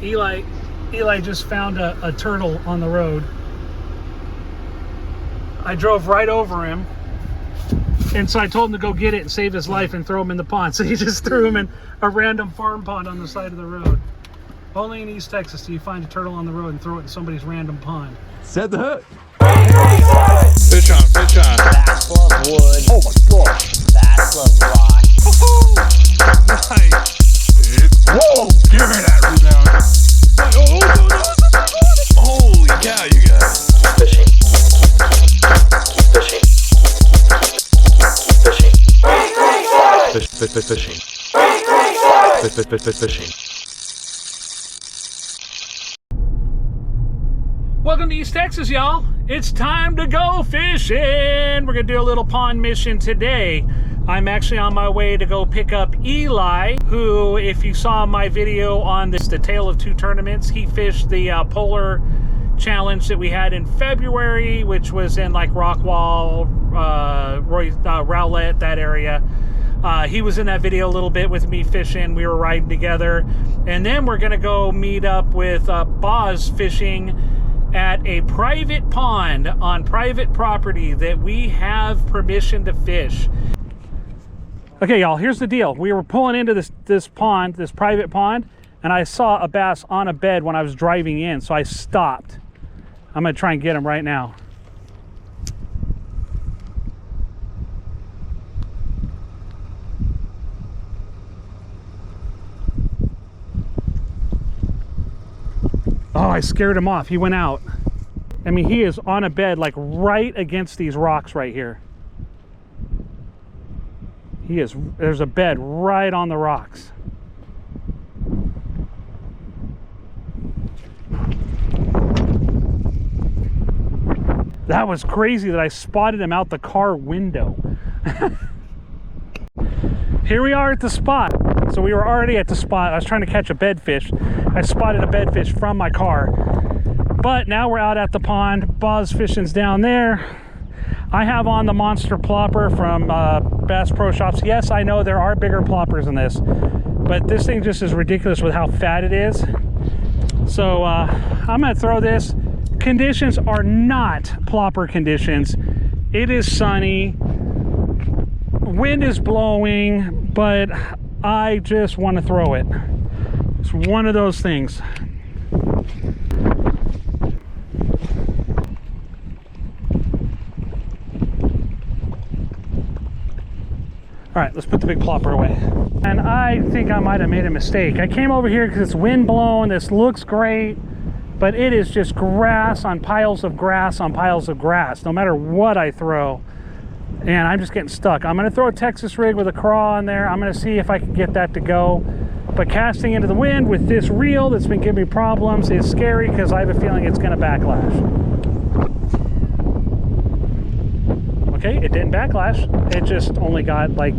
Eli just found a turtle on the road. I drove right over him, and so I told him to go get it and save his life and throw him in the pond. So he just threw him in a random farm pond on the side of the road. Only in East Texas do you find a turtle on the road and throw it in somebody's random pond. Set the hook. Fish on, fish on. Bass love wood. Oh my gosh. Bass love rock. Nice. Whoa, give me that rebound. Holy cow, you guys. Fishing. Fishing. Fishing. Fishing. Fishing. Welcome to East Texas, y'all. It's time to go fishing. We're gonna do a little pond mission today. I'm actually on my way to go pick up Eli, who, if you saw my video on the Tale of Two Tournaments, he fished the Polar Challenge that we had in February, which was in like Rockwall, Rowlett, that area. He was in that video a little bit with me fishing. We were riding together. And then we're gonna go meet up with Boz fishing at a private pond on private property that we have permission to fish. Okay, y'all, here's the deal. We were pulling into this pond, this private pond, and I saw a bass on a bed when I was driving in, so I stopped. I'm gonna try and get him right now. Oh, I scared him off. He went out. I mean, he is on a bed, like right against these rocks right here. He is, there's a bed right on the rocks. That was crazy that I spotted him out the car window. Here we are at the spot. So we were already at the spot. I was trying to catch a bedfish. I spotted a bedfish from my car. But now we're out at the pond. Boz Fishing's down there. I have on the monster plopper from Bass Pro Shops. Yes, I know there are bigger ploppers than this, but this thing just is ridiculous with how fat it is. So I'm gonna throw this. Conditions are not plopper conditions. It is sunny. Wind is blowing, but I just want to throw it. It's one of those things. All right, let's put the big plopper away. And I think I might have made a mistake. I came over here because it's wind blown. This looks great, but it is just grass on piles of grass on piles of grass, no matter what I throw. And I'm just getting stuck. I'm gonna throw a Texas rig with a craw in there. I'm gonna see if I can get that to go. But casting into the wind with this reel that's been giving me problems is scary because I have a feeling it's gonna backlash. Okay, it didn't backlash. It just only got like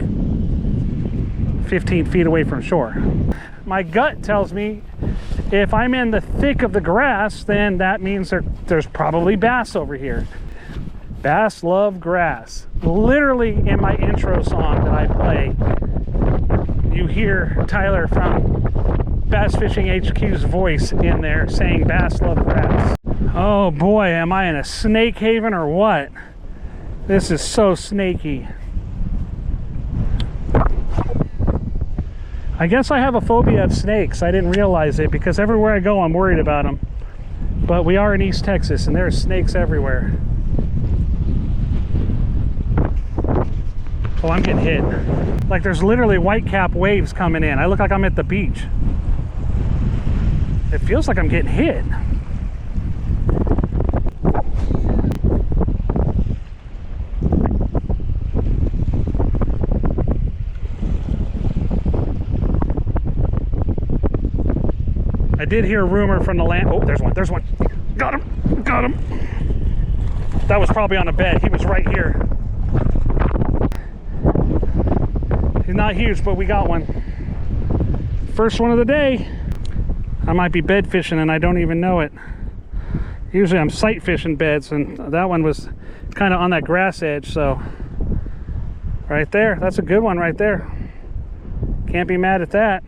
15 feet away from shore. My gut tells me if I'm in the thick of the grass, then that means there's probably bass over here. Bass love grass. Literally in my intro song that I play, you hear Tyler from Bass Fishing HQ's voice in there saying bass love grass. Oh boy, am I in a snake haven or what? This is so snaky. I guess I have a phobia of snakes. I didn't realize it because everywhere I go I'm worried about them. But we are in East Texas and there are snakes everywhere. Oh, I'm getting hit. Like there's literally whitecap waves coming in. I look like I'm at the beach. It feels like I'm getting hit. I did hear a rumor from the land. Oh, there's one. There's one. Got him. Got him. That was probably on a bed. He was right here. He's not huge, but we got one. First one of the day. I might be bed fishing and I don't even know it. Usually I'm sight fishing beds, and that one was kind of on that grass edge, so right there, that's a good one right there. Can't be mad at that.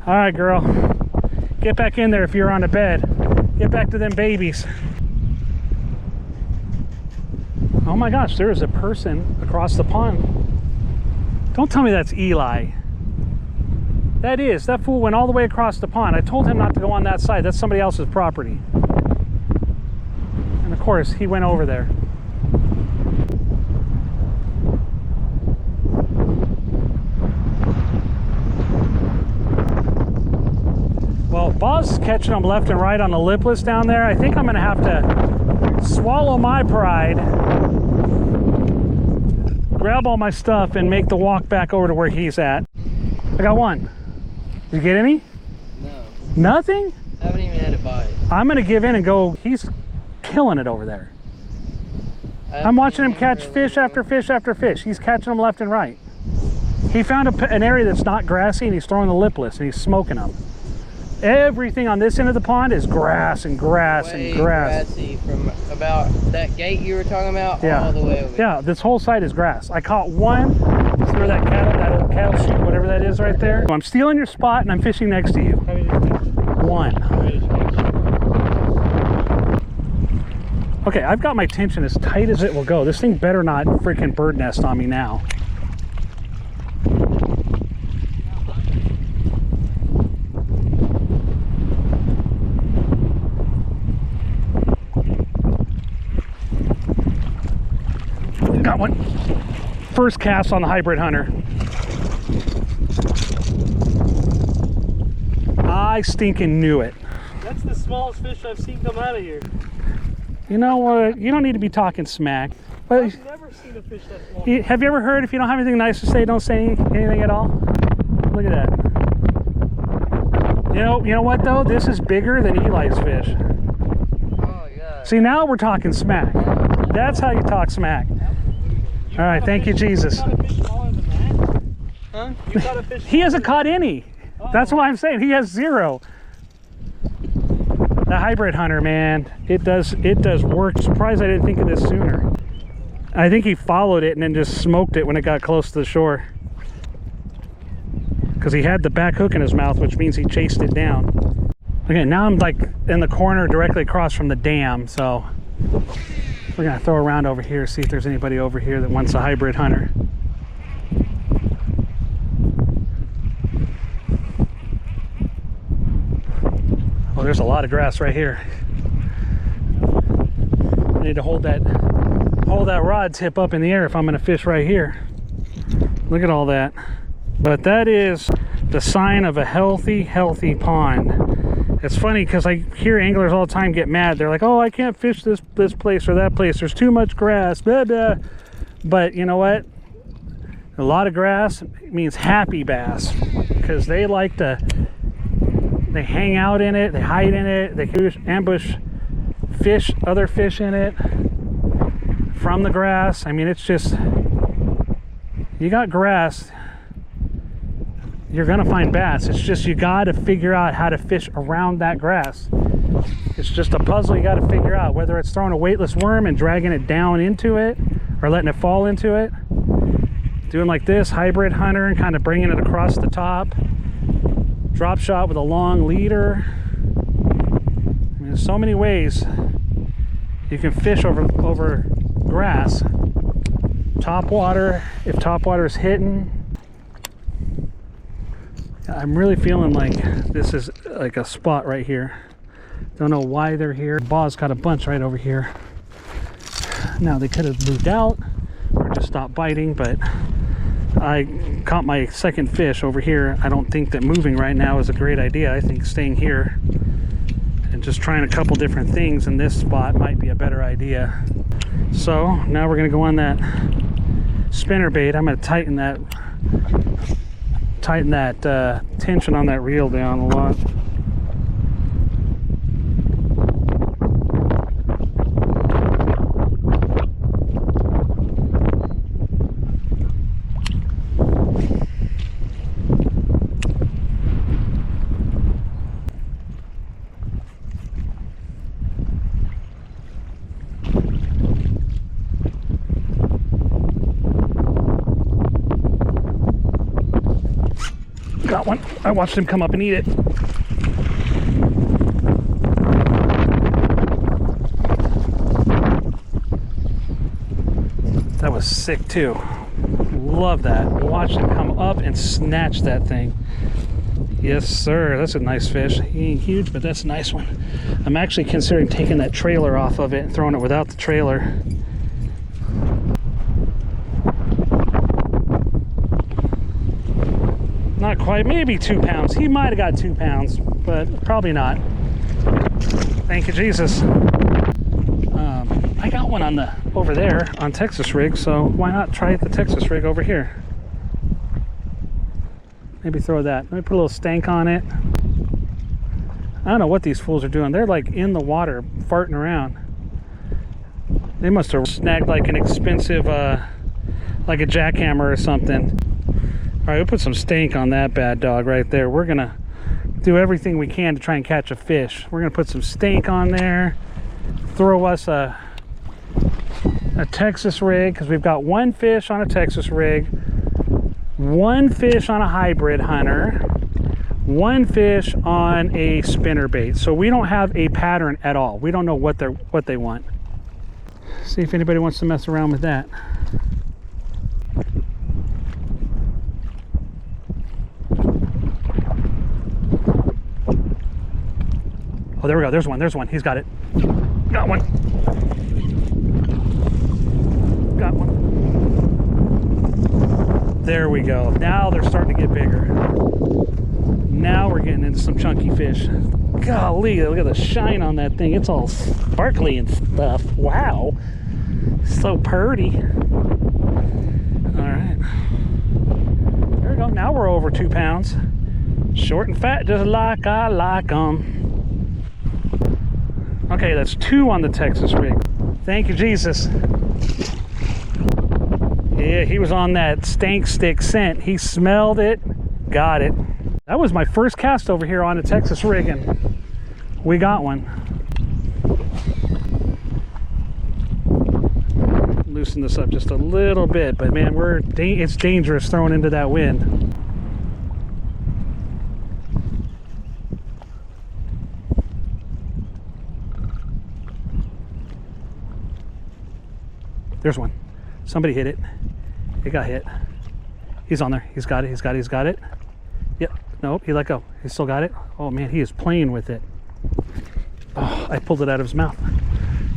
All right, girl. Get back in there if you're on a bed. Get back to them babies. Oh my gosh, there is a person across the pond. Don't tell me that's Eli. That is. That fool went all the way across the pond. I told him not to go on that side. That's somebody else's property. And of course, he went over there. Well, Buzz catching them left and right on the lipless down there. I think I'm going to have to swallow my pride, grab all my stuff, and make the walk back over to where he's at. I got one. Did you get any? No. Nothing? I haven't even had a bite. I'm going to give in and go. He's killing it over there. I'm watching him catch fish after fish after fish. He's catching them left and right. He found an area that's not grassy, and he's throwing the lipless, and he's smoking them. Everything on this end of the pond is grass and grass and grass. Grassy from about that gate you were talking about, Yeah. all the way over. Yeah, this whole side is grass. I caught one through that old cattle chute, whatever that is right there. So I'm stealing your spot and I'm fishing next to you. One. Okay, I've got my tension as tight as it will go. This thing better not freaking bird nest on me now. Got one. First cast on the hybrid hunter. I stinking knew it. That's the smallest fish I've seen come out of here. You know what? You don't need to be talking smack. But I've never seen a fish that small. have you ever heard if you don't have anything nice to say, don't say anything at all? Look at that. You know what though? This is bigger than Eli's fish. Oh, yeah. See, now we're talking smack. That's how you talk smack. All right, thank you, Jesus. You caught a fish smaller than that? Huh? You caught a fish He hasn't caught any. That's what I'm saying. He has zero. The hybrid hunter, man, it does work. Surprised I didn't think of this sooner. I think he followed it and then just smoked it when it got close to the shore. Because he had the back hook in his mouth, which means he chased it down. Okay, now I'm like in the corner directly across from the dam, so we're gonna throw around over here, see if there's anybody over here that wants a hybrid hunter. Oh, there's a lot of grass right here. I need to hold that rod tip up in the air if I'm gonna fish right here. Look at all that. But that is the sign of a healthy pond. It's funny because I hear anglers all the time get mad. They're like, oh, I can't fish this place or that place. There's too much grass, blah, blah. But you know what? A lot of grass means happy bass because they like to, they hang out in it, they hide in it, they ambush fish, other fish in it from the grass. I mean, it's just, you got grass, you're gonna find bass. It's just you gotta figure out how to fish around that grass. It's just a puzzle you gotta figure out, whether it's throwing a weightless worm and dragging it down into it or letting it fall into it. Doing like this, hybrid hunter, and kind of bringing it across the top. Drop shot with a long leader. I mean, there's so many ways you can fish over grass. Top water, if top water is hitting. I'm really feeling like this is like a spot right here. Don't know why they're here. Baw's got a bunch right over here. Now they could have moved out or just stopped biting, but I caught my second fish over here. I don't think that moving right now is a great idea. I think staying here and just trying a couple different things in this spot might be a better idea. So now we're gonna go on that spinner bait. I'm gonna tighten that tension on that reel down a lot. Got one. I watched him come up and eat it. was sick too. Love that. Watch him come up and snatch that thing. Yes, sir. That's a nice fish. He ain't huge, but that's a nice one. I'm actually considering taking that trailer off of it and throwing it without the trailer. Not quite, maybe 2 pounds. He might have got 2 pounds, but probably not. Thank you, Jesus. I got one on the over there on Texas rig, so why not try the Texas rig over here? Maybe throw that. Let me put a little stank on it. I don't know what these fools are doing. They're like in the water, farting around. They must have snagged like an expensive, like a jackhammer or something. All right, we'll put some stank on that bad dog right there. We're gonna do everything we can to try and catch a fish. We're gonna put some stank on there, throw us a Texas rig, because we've got one fish on a Texas rig, one fish on a hybrid hunter, one fish on a spinnerbait. So we don't have a pattern at all. We don't know what they want. See if anybody wants to mess around with that. Oh, there we go. There's one. There's one. He's got it. Got one. Got one. There we go. Now they're starting to get bigger. Now we're getting into some chunky fish. Golly, look at the shine on that thing. It's all sparkly and stuff. Wow. So purty. All right. There we go. Now we're over 2 pounds. Short and fat, just like I like them. Okay, that's 2 on the Texas rig. Thank you, Jesus. Yeah, he was on that stank stick scent. He smelled it, got it. That was my first cast over here on a Texas rig, and we got one. Loosen this up just a little bit, but man, it's dangerous throwing into that wind. There's one. Somebody hit it. It got hit. He's on there. He's got it. He's got it. He's got it. Yep. Nope. He let go. He still got it. Oh man, he is playing with it. Oh, I pulled it out of his mouth.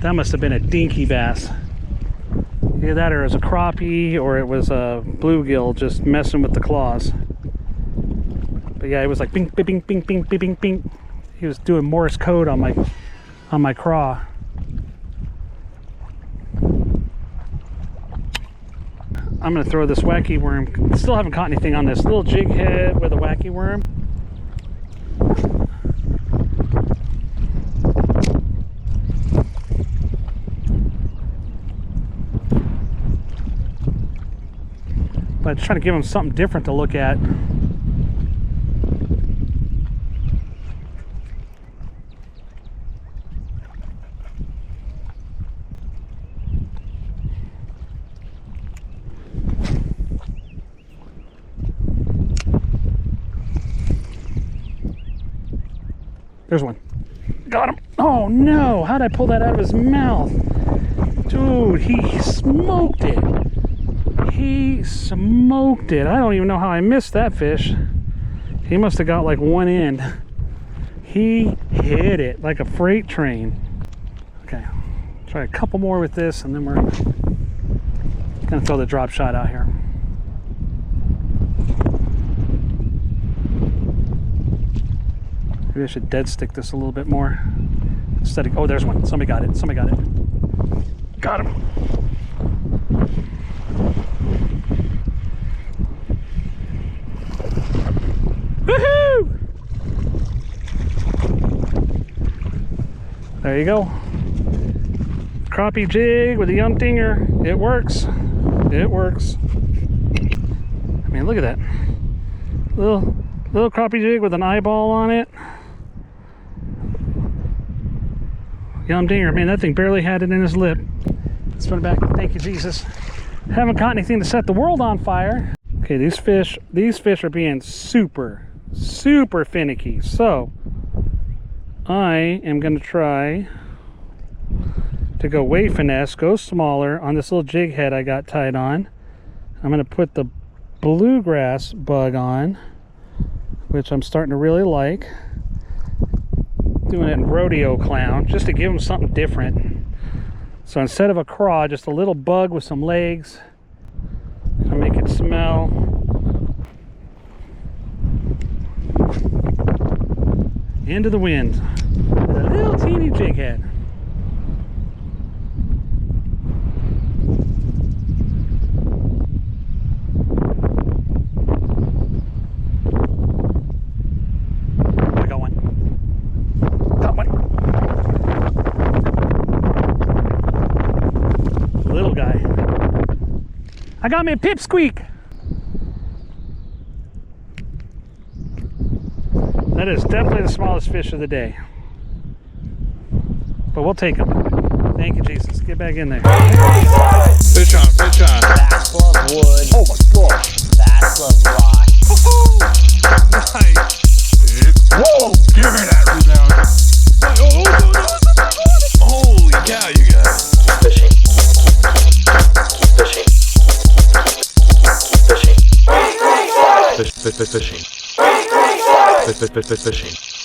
That must have been a dinky bass. Either that or it was a crappie or it was a bluegill just messing with the claws. But yeah, it was like bing, bing, bing, bing, bing, bing, bing. He was doing Morse code on my craw. I'm gonna throw this wacky worm. Still haven't caught anything on this little jig head with a wacky worm. But trying to give him something different to look at. There's one. Got him. Oh no, how'd I pull that out of his mouth? Dude, he smoked it. He smoked it. I don't even know how I missed that fish. He must have got like one end. He hit it like a freight train. Okay, try a couple more with this and then we're gonna throw the drop shot out here. Maybe I should dead stick this a little bit more. Instead of, oh, there's one. Somebody got it. Somebody got it. Got him. Woohoo! There you go. Crappie jig with a yum dinger. It works. It works. I mean, look at that. Little crappie jig with an eyeball on it. Yum dinger, man, that thing barely had it in his lip. Let's put it back. Thank you, Jesus. Haven't caught anything to set the world on fire. Okay, these fish are being super finicky. So I am gonna try to go way finesse, go smaller on this little jig head I got tied on. I'm going to put the Bluegrass Bug on, which I'm starting to really like. Doing it in Rodeo Clown just to give them something different. So instead of a craw, just a little bug with some legs. I make it smell. Into the wind with a little teeny jig head. I got one. Got one. Little guy. I got me a pipsqueak. That is definitely the smallest fish of the day. But we'll take him. Thank you, Jesus. Get back in there. Fish on, fish on. Fast love wood. Oh my gosh. Fast love rock. Nice. Whoa, give me that rebound. Holy cow, you guys. Fishing. Fishing. Fishing. Fishing. Fishing.